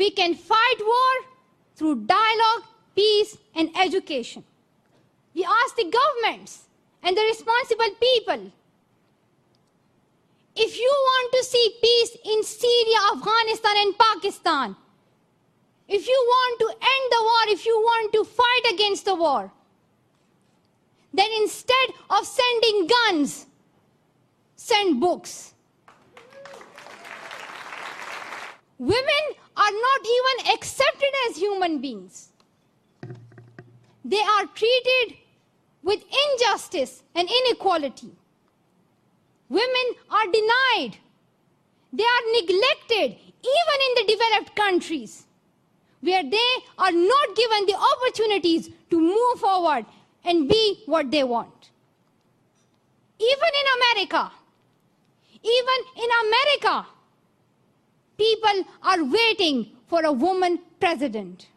We can fight war through dialogue, peace, and education. We ask the governments and the responsible people, if you want to see peace in Syria, Afghanistan, and Pakistan, if you want to end the war, if you want to fight against the war, then instead of sending guns, send books. Women are not even accepted as human beings. They are treated with injustice and inequality. Women are denied. They are neglected, even in the developed countries, where they are not given the opportunities to move forward and be what they want. Even in America, people are waiting for a woman president.